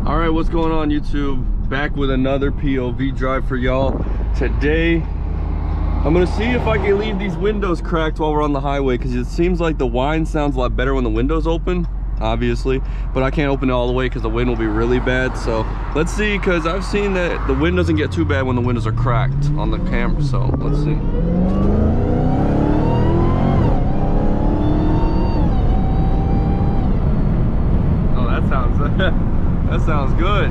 All right, what's going on, YouTube? Back with another POV drive for y'all. Today, I'm gonna see if I can leave these windows cracked while we're on the highway, because it seems like the whine sounds a lot better when the window's open, obviously, but I can't open it all the way because the wind will be really bad. So let's see, because I've seen that the wind doesn't get too bad when the windows are cracked on the camera. So let's see. Oh, that sounds that sounds good.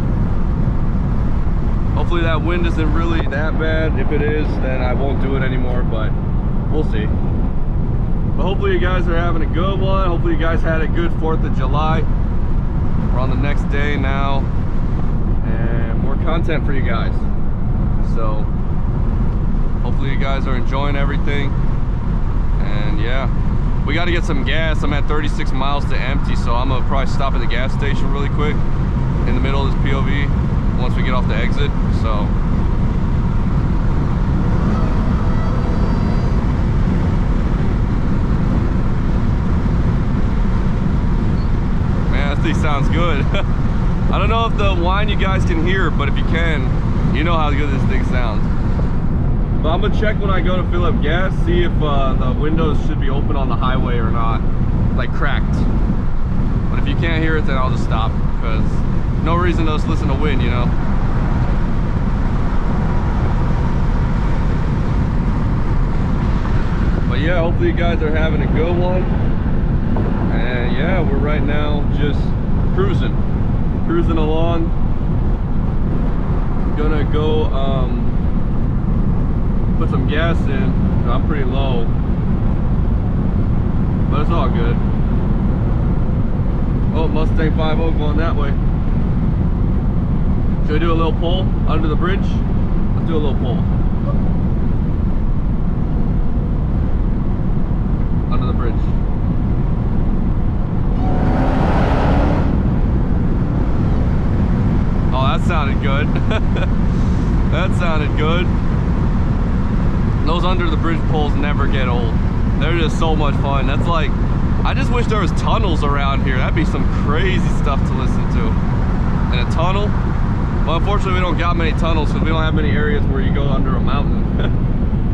Hopefully that wind isn't really that bad. If it is, then I won't do it anymore, but we'll see. But hopefully you guys are having a good one. Hopefully you guys had a good 4th of July. We're on the next day now, and more content for you guys. So hopefully you guys are enjoying everything. And yeah, we got to get some gas. I'm at 36 miles to empty, so I'm gonna probably stop at the gas station really quick in the middle of this POV once we get off the exit. So man, this thing sounds good. I don't know if the whine you guys can hear, but if you can, you know how good this thing sounds. But I'm gonna check when I go to fill up gas, see if the windows should be open on the highway or not, like cracked. But if you can't hear it, then I'll just stop, because no reason to just listen to wind, you know. But yeah, hopefully you guys are having a good one. And yeah, we're right now just cruising along. Gonna go put some gas in. I'm pretty low, but it's all good. Oh, Mustang 5.0 going that way. Should we do a little pull under the bridge? Let's do a little pull. Under the bridge. Oh, that sounded good. That sounded good. Those under the bridge pulls never get old. They're just so much fun. That's like, I just wish there was tunnels around here. That'd be some crazy stuff to listen to. In a tunnel? Well, unfortunately we don't got many tunnels, because we don't have many areas where you go under a mountain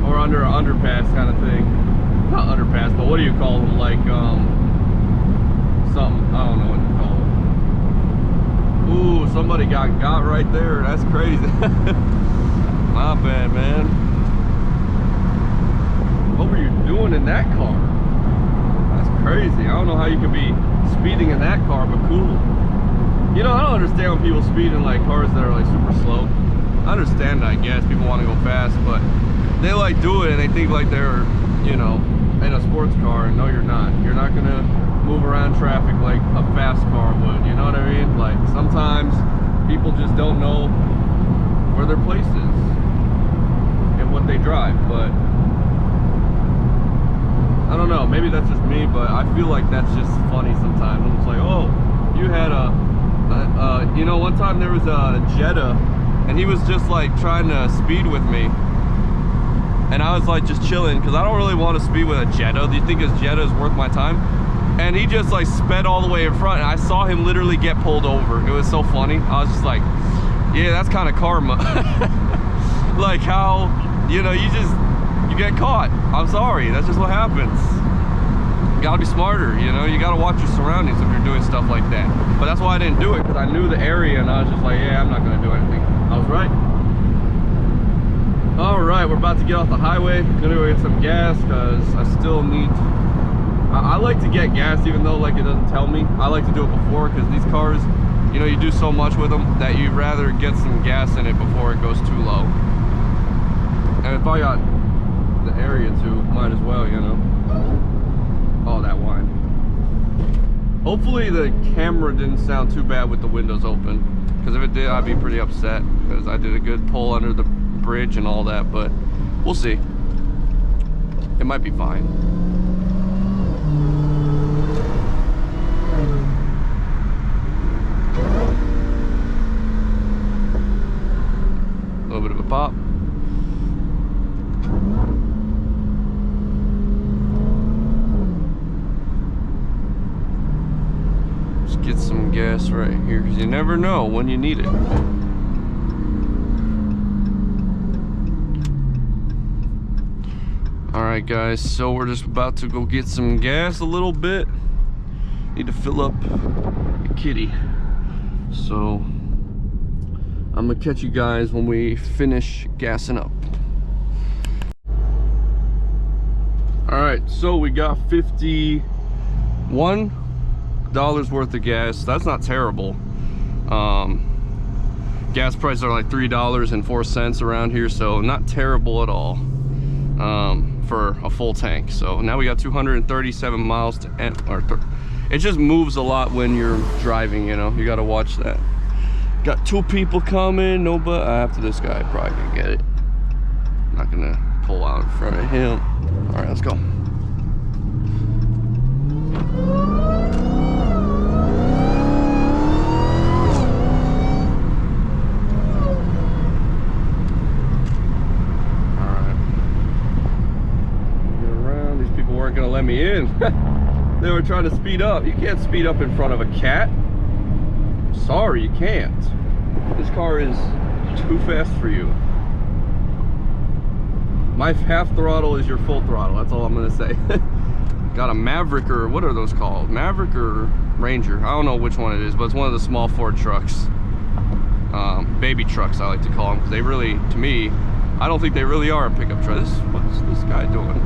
or under an underpass kind of thing. Not underpass, but what do you call them? Like something, I don't know what you call it. Ooh, somebody got right there. That's crazy. My bad, man. What were you doing in that car? That's crazy. I don't know how you could be speeding in that car, but cool. You know, I don't understand when people speed in like cars that are like super slow. I understand that, I guess. People want to go fast, but they like do it and they think like they're, you know, in a sports car, and no, you're not. You're not gonna move around traffic like a fast car would, you know what I mean? Like, sometimes people just don't know where their place is and what they drive, but I don't know, maybe that's just me, but I feel like that's just funny sometimes. I'm just like, oh, you had you know, one time there was a Jetta, and he was just like trying to speed with me, and I was like just chilling, because I don't really want to speed with a Jetta. Do you think his Jetta is worth my time? And he just like sped all the way in front, and I saw him literally get pulled over. It was so funny. I was just like, yeah, that's kind of karma. Like how, you know, you get caught. I'm sorry, that's just what happens. You gotta be smarter, you know, you gotta watch your surroundings if you're doing stuff like that. But that's why I didn't do it, because I knew the area, and I was just like, yeah, I'm not gonna do anything. I was right. All right, we're about to get off the highway. Gonna go get some gas, because I still need, I like to get gas even though like it doesn't tell me. I like to do it before, because these cars, you know, you do so much with them that you'd rather get some gas in it before it goes too low. And if I got the area too, might as well, you know. Oh, that whine. Hopefully the camera didn't sound too bad with the windows open, because if it did, I'd be pretty upset, because I did a good pull under the bridge and all that, but we'll see. It might be fine. A little bit of a pop. Get some gas. gas right here, because you never know when you need it. Alright guys, so we're just about to go get some gas a little bit. Need to fill up the kitty. So I'm gonna catch you guys when we finish gassing up. Alright, so we got $51 worth of gas. That's not terrible. Gas prices are like $3.04 around here, so not terrible at all for a full tank. So now we got 237 miles to end. It just moves a lot when you're driving, you know. You got to watch that. Got 2 people coming. No, but after this guy probably gonna get it. Not gonna pull out in front of him. All right, let's go. Gonna let me in. They were trying to speed up. You can't speed up in front of a cat. Sorry, you can't. This car is too fast for you. My half throttle is your full throttle. That's all I'm gonna say. Got a Maverick, or what are those called? Maverick or Ranger? I don't know which one it is, but it's one of the small Ford trucks. Baby trucks, I like to call them, because they really, to me, I don't think they really are a pickup truck. What's this guy doing?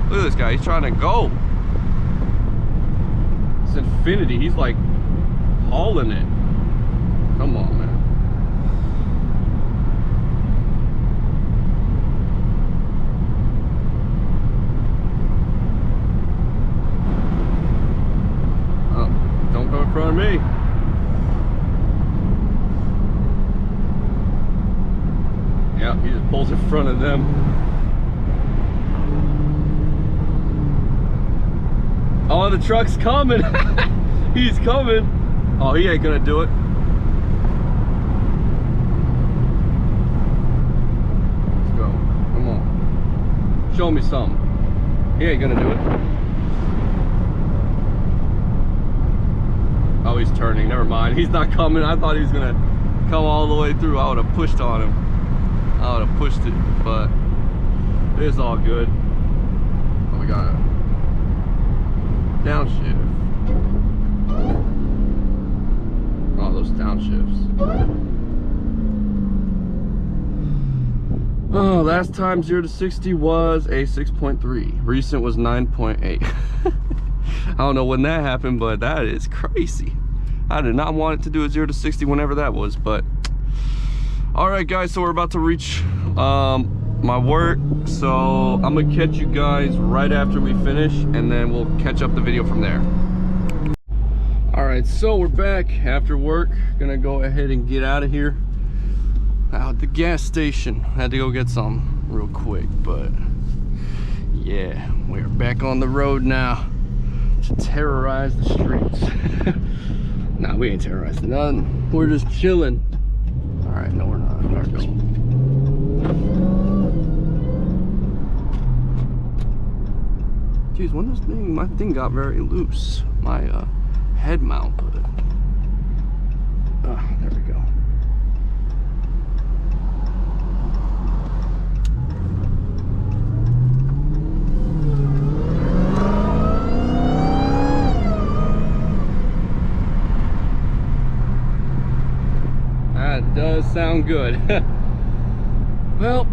Look at this guy, he's trying to go. It's Infinity, he's like hauling it. Come on, man. Oh, don't go in front of me. Yeah, he just pulls in front of them. Oh, the truck's coming. He's coming. Oh, he ain't gonna do it. Let's go. Come on. Show me something. He ain't gonna do it. Oh, he's turning. Never mind. He's not coming. I thought he was gonna come all the way through. I would have pushed on him. I would have pushed it, but it's all good. Oh, we got it. Downshift. Oh, those downshifts. Oh, last time 0 to 60 was a 6.3. Recent was 9.8. I don't know when that happened, but that is crazy. I did not want it to do a 0 to 60 whenever that was, but all right guys, so we're about to reach my work, so I'm gonna catch you guys right after we finish, and then we'll catch up the video from there. All right, so we're back after work. Gonna go ahead and get out of here. Out at the gas station. Had to go get some real quick, but yeah, we're back on the road now to terrorize the streets. Nah, we ain't terrorizing nothing. We're just chilling. All right, no, we're not. All right, go. Geez, when this thing, my thing got very loose. My head mount, but there we go. That does sound good. Well,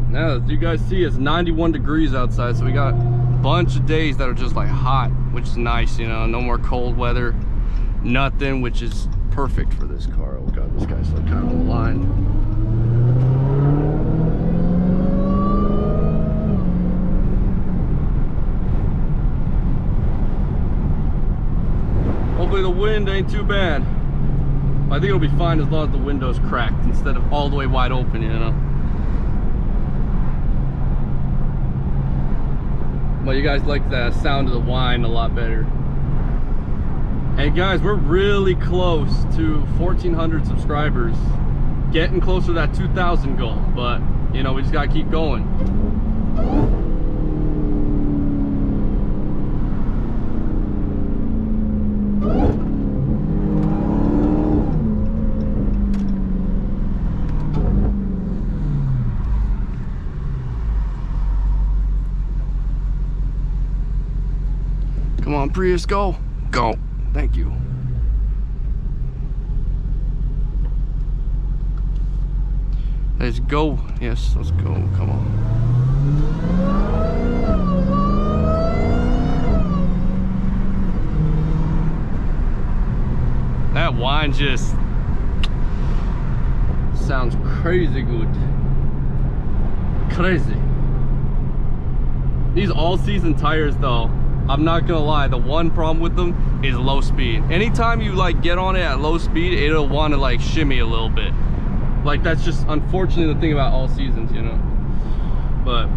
now as you guys see, it's 91 degrees outside, so we got a bunch of days that are just like hot, which is nice, you know. No more cold weather, nothing, which is perfect for this car. Oh god, this guy's like kind of on the line. Hopefully the wind ain't too bad. I think it'll be fine as long as the window's cracked instead of all the way wide open, you know. But you guys like the sound of the whine a lot better. Hey guys, we're really close to 1,400 subscribers. Getting closer to that 2,000 goal, but you know, we just gotta keep going. Prius, go. Go. Thank you. Let's go. Yes, let's go. Come on. That wine just sounds crazy good. Crazy. These all-season tires though, I'm not gonna lie, the one problem with them is low speed. Anytime you like get on it at low speed, it'll want to like shimmy a little bit. Like that's just unfortunately the thing about all seasons, you know. But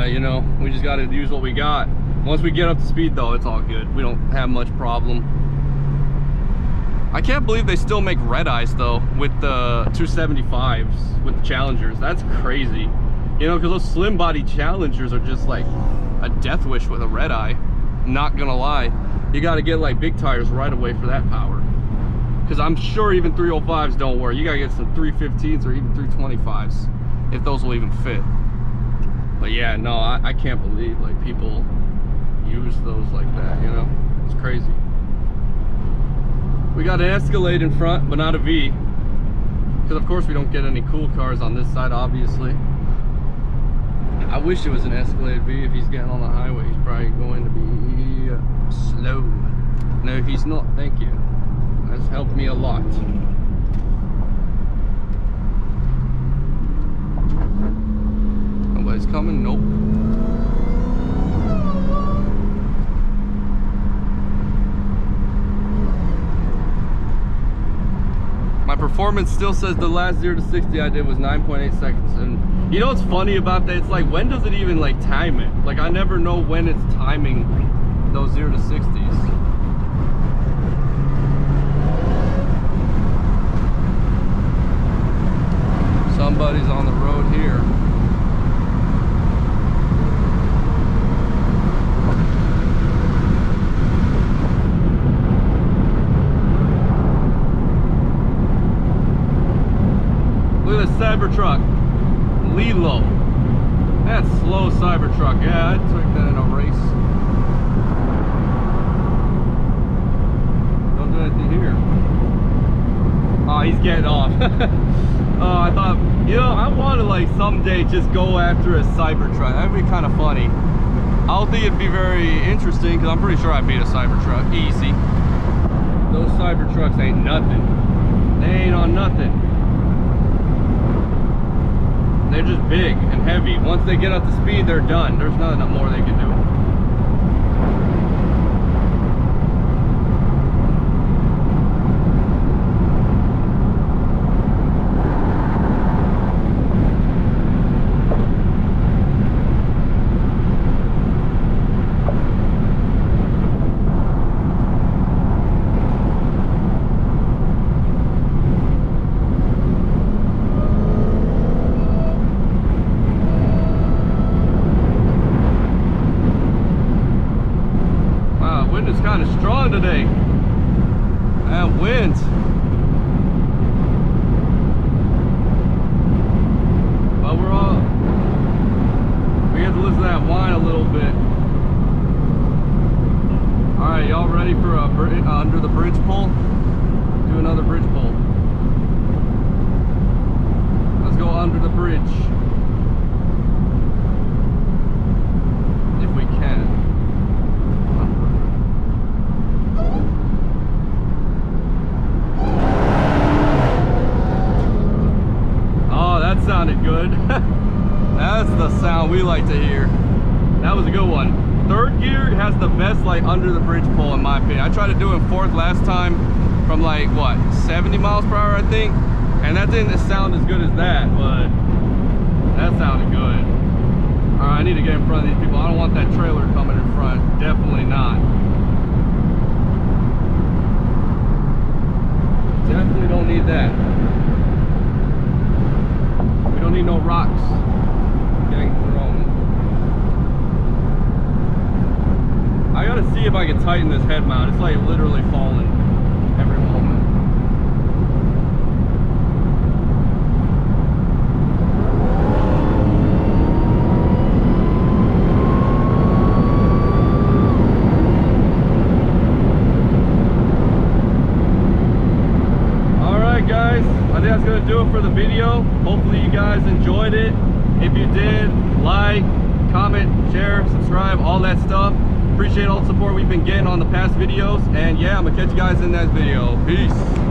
you know, we just got to use what we got. Once we get up to speed though, it's all good. We don't have much problem. I can't believe they still make red eyes though with the 275s with the Challengers. That's crazy. You know, because those slim body Challengers are just like a death wish with a red eye. Not gonna lie, you got to get like big tires right away for that power. Because I'm sure even 305s don't work. You gotta get some 315s or even 325s if those will even fit. But yeah, no, I can't believe like people use those like that, you know? It's crazy. We got an Escalade in front, but not a V. Because of course we don't get any cool cars on this side, obviously. I wish it was an Escalade V. If he's getting on the highway, he's probably going to be slow. No, he's not, thank you. That's helped me a lot. Nobody's coming? Nope. My performance still says the last 0 to 60 I did was 9.8 seconds. And you know what's funny about that? It's like, when does it even like time it? Like I never know when it's timing those 0 to 60s. Somebody's on the road here. Look at this Cybertruck. Lilo. That's slow Cybertruck. Yeah, I took that in a race. Don't do anything here. Oh, he's getting off. Oh, I thought, you know, I want to like someday just go after a Cybertruck. That'd be kind of funny. I don't think it'd be very interesting because I'm pretty sure I beat a Cybertruck easy. Those Cybertrucks ain't nothing. They ain't on nothing. They're just big and heavy. Once they get up to speed, they're done. There's nothing more they can do. Kind of strong today. That wind. But we have to listen to that whine a little bit. All right, y'all ready for a under the bridge pull? Do another bridge pull. Let's go under the bridge. If we can. That sounded good. That's the sound we like to hear. That was a good one. Third gear has the best like under the bridge pull in my opinion. I tried to do it in fourth last time from like what, 70 miles per hour I think, and that didn't sound as good as that, but that sounded good. All right, I need to get in front of these people. I don't want that trailer coming in front. Definitely not. Definitely don't need that. Don't need no rocks getting thrown. I gotta see if I can tighten this head mount. It's like literally falling every moment. right, guys, I think that's gonna do it for the video. Hopefully you guys enjoyed it. If you did, like, comment, share, subscribe, all that stuff. Appreciate all the support we've been getting on the past videos. And yeah, I'm gonna catch you guys in the next video. Peace.